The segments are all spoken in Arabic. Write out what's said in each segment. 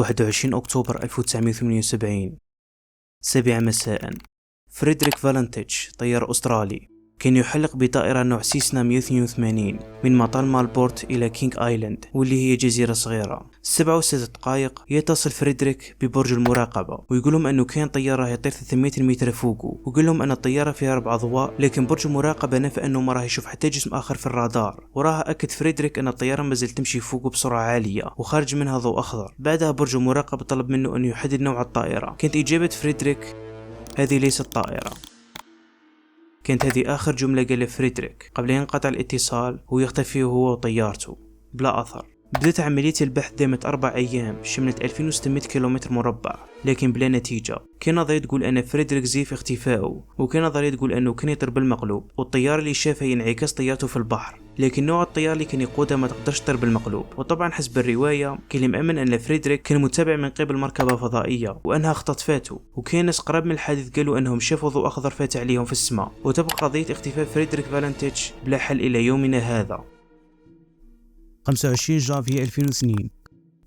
21 أكتوبر 1978 7 مساء. فريدريك فالنتيتش طيار أسترالي كان يحلق بطائرة نوع سيسنا 182 من مطار مالبورت إلى كينغ آيلاند، واللي هي جزيرة صغيرة. 7 و6 دقائق يتصل فريدريك ببرج المراقبة ويقول لهم أنه كان طيارة يطير 300 متر فوقه، ويقول لهم أن الطيارة فيها 4 أضواء، لكن برج المراقبة نفى أنه ما راح يشوف حتى جسم آخر في الرادار. وراها أكد فريدريك أن الطيارة ما زالت تمشي فوقه بسرعة عالية وخارج منها ضوء أخضر. بعدها برج المراقبة طلب منه أن يحدد نوع الطائرة. كانت إجابة فريدريك: هذه ليست طائرة. كانت هذه آخر جملة قالها فريدريك قبل ينقطع الاتصال ويختفي هو وطيارته بلا أثر. بدأت عملية البحث دامت 4 أيام، شملت 2600 كيلومتر مربع، لكن بلا نتيجة. كان نظرية تقول أن فريدريك زيف اختفائه، وكان نظرية تقول أنه كان يطير بالمقلوب والطيار اللي شافها ينعكس طيارته في البحر، لكن نوع الطيار اللي كان يقودها ما تقدرش تطير بالمقلوب. وطبعا حسب الرواية كان اللي مأمن أن فريدريك كان متابع من قبل مركبة فضائية وأنها اختطفته، وكان ناس قراب من الحادث قالوا أنهم شافوا ضوء أخضر فاتح عليهم في السماء. وتبقى قضية اختفاء فريدريك فالنتيتش بلا حل إلى يومنا هذا. 25 جانفي 2002.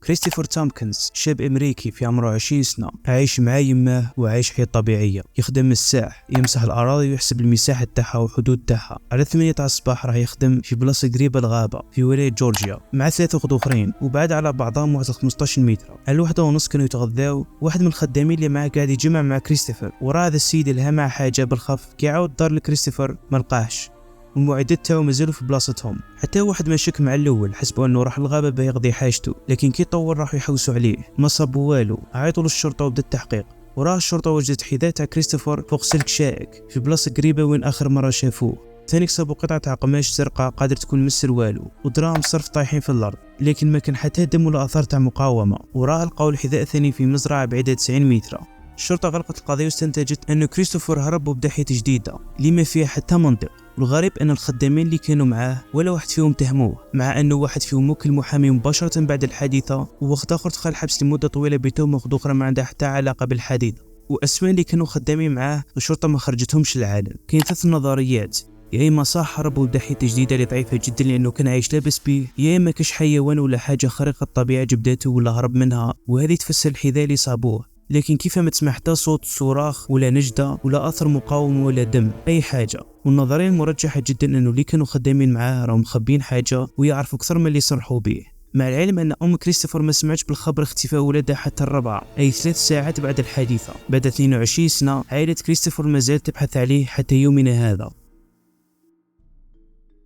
كريستوفر تومكنز شاب أمريكي في عمره 20 سنة، عايش مع يمه وعايش حياة طبيعية. يخدم الساح، يمسح الأراضي ويحسب المساحة تاعها والحدود تاعها. على 8 تاع الصباح راح يخدم في بلاصة قريبة للغابة في ولاية جورجيا مع 3 أخوة أخرين، وبعد على بعضهم واحد 15 متر. على 1:30 كانوا يتغذاو. واحد من الخدامين اللي معاه قاعد يجمع مع كريستوفر، وراه هذا السيد اللي مع حاجة بالخف كي عاود دار لكريستوفر ملقاهش، والمعدات تاعو مازالوا في بلاصتهم. حتى واحد ما شك مع الاول، حسبوا انه راح الغابه باه يقضي حاجته، لكن كي طول راحوا يحوسوا عليه ما صابوا والو. عيطوا للشرطه وبدا التحقيق. وراه الشرطه وجدت حذاء تاع كريستوفر فوق سلك شائك في بلاصه قريبه وين اخر مره شافوه. ثاني كسبوا قطعه تاع قماش زرقاء قادر تكون مسر والو، ودراهم صرف طايحين في الارض، لكن ما كان حتى دم ولا اثار تاع مقاومه. وراه لقاو الحذاء ثاني في مزرعه بعيده 90 متر. الشرطه غلقت القضيه واستنتجت انه كريستوفر هرب وبدا حياة جديده اللي ما فيها حتى منطق. والغريب ان الخدامين اللي كانوا معاه ولا واحد فيهم تهموه، مع انه واحد فيهم وكل محامي مباشره بعد الحادثه، ووقت اخر دخل الحبس لمده طويله بتهمه اخرى ما عندها حتى علاقه بالحادثه. واسماء اللي كانوا خدامين معاه الشرطه ما خرجتهمش للعالم. كاين 3 نظريات: يا اما صح هرب وبدا حياة جديده اللي ضعيفه جدا لانه كان عايش لابس بيه، يا اما كاش حيوان ولا حاجه خارقه الطبيعه جبدته ولا هرب منها، وهذه تفسر الحذاء اللي صابوه. لكن كيف ما تسمع حتى صوت صراخ ولا نجدة ولا أثر مقاومة ولا دم أي حاجة. والنظرية المرجحة جدا أنه اللي كانوا خدامين معاه راهم مخبين حاجة ويعرفوا أكثر من اللي صرحوا به، مع العلم أن أم كريستوفر ما سمعتش بالخبر اختفاء ولدها حتى الرابعة، أي 3 ساعات بعد الحادثة. بعد 22 سنة عائلة كريستوفر ما زالت تبحث عليه حتى يومنا هذا.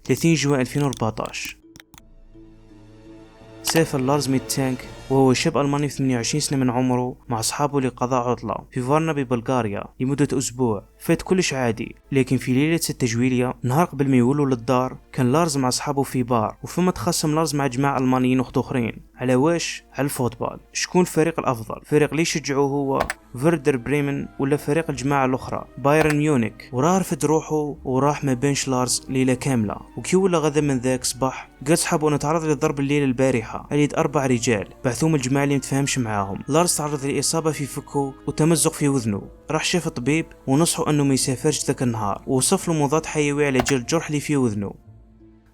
30 جوان 2014. سافر لارز ميتانك وهو شاب ألماني في 28 سنة من عمره مع أصحابه لقضاء عطلة في فارنا ببلغاريا لمدة أسبوع. فات كلش عادي، لكن في ليلة 6 جويلية نهار قبل ما يولوا للدار كان لارز مع أصحابه في بار، وفما تخاصم لارز مع جماعة ألمانيين وخت أخرين. على واش؟ على الفوتبال. شكون الفريق الأفضل؟ فريق اللي يشجعوه هو فيردر بريمن ولا فريق الجماعة الأخرى بايرن ميونيك؟ وراه رفد روحه وراح ما بينش لارز ليلة كاملة. وكي ولا غدا من ذاك صباح قال صحابه نتعرض للضرب الليلة البارحة على يد 4 رجال بعثوهم الجماعة اللي متفاهمش معاهم. لارز تعرض لإصابة في فكه وتمزق في وذنه. راح شاف طبيب ونصحه انه ما يسافرش ذاك النهار، ووصف له مضاد حيوي على جال الجرح اللي في وذنه.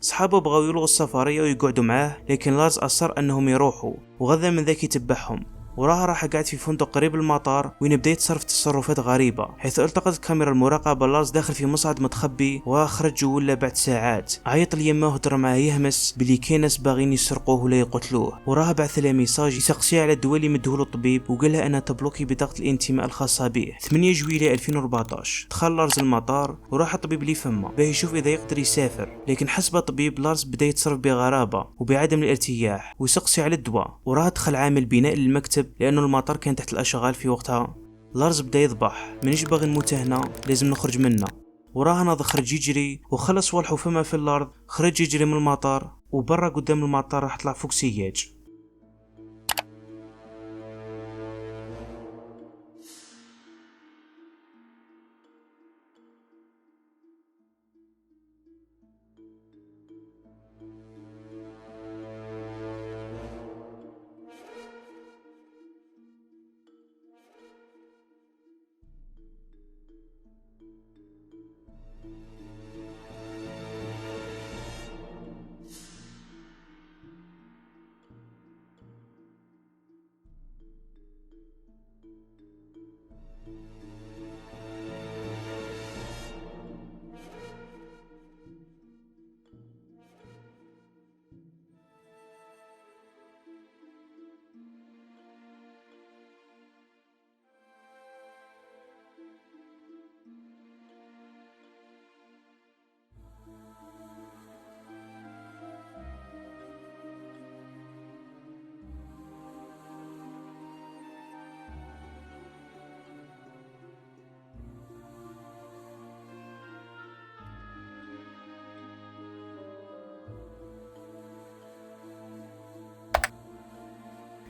صحابه بغاو يلغوا السفرية ويقعدوا معاه، لكن لارز أصر انهم يروحوا، وغدا من ذاك يتبعهم. وراها راح قاعد في فندق قريب المطار وين بدا يتصرف تصرفات غريبة، حيث التقطت كاميرا المراقبة لارز داخل في مصعد متخبي وخرج ولا بعد ساعات. عيط ليماه ودر معاه يهمس بلي كاين ناس باغيين يسرقوه ولا يقتلوه. وراها بعث لها ميساج يسقسي على الدواء اللي مدهولو الطبيب وقالها انها تبلوكي بطاقة الانتماء الخاصة به. 8 جويلية 2014 دخل لارز المطار وراح الطبيب لي فمه باه يشوف اذا يقدر يسافر، لكن حسب الطبيب لارز بدا يتصرف بغرابة وبعدم الارتياح ويسقسي على الدواء. وراها دخل عامل بناء للمكتب لانه المطار كان تحت الاشغال في وقتها. لارز بدا يضبح: مانيش باغي نموت هنا، لازم نخرج منه. وراها ناض خرج يجري وخلص والحو فما في الارض، خرج يجري من المطار وبرا قدام المطار راح طلع فوق سياج.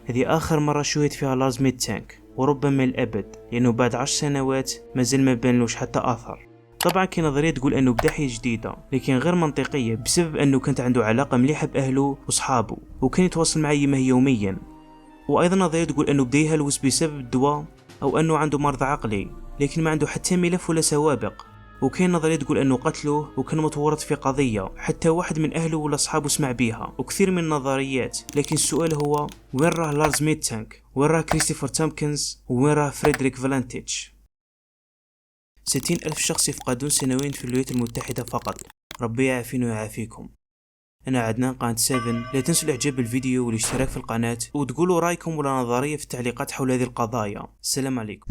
هذه آخر مرة شوهد فيها لارز ميدتانك، وربما الأبد، لأنه بعد 10 سنوات مازال ما بانلوش حتى أثر. طبعا كاين نظرية تقول أنه بدا حياة جديدة، لكن غير منطقية بسبب أنه كانت عنده علاقة مليحة بأهله وصحابه وكان يتواصل مع يمه يوميا. وأيضا نظرية تقول أنه بدا يهلوس بسبب الدواء أو أنه عنده مرض عقلي، لكن ما عنده حتى ملف ولا سوابق. وكاين نظرية تقول أنه قتله وكان متورط في قضية حتى واحد من أهله ولا أصحابه سمع بيها، وكثير من النظريات. لكن السؤال هو وين راه لارز ميدتانك؟ وين راه كريستوفر تومكنز؟ وين راه فريدريك فالنتيتش؟ 60,000 شخص يفقدون سنويا في الولايات المتحدة فقط. ربي يعافينا ويعافيكم. أنا عدنان قناة 7. لا تنسوا الإعجاب بالفيديو والاشتراك في القناة، وتقولوا رأيكم ولا نظرية في التعليقات حول هذه القضايا. السلام عليكم.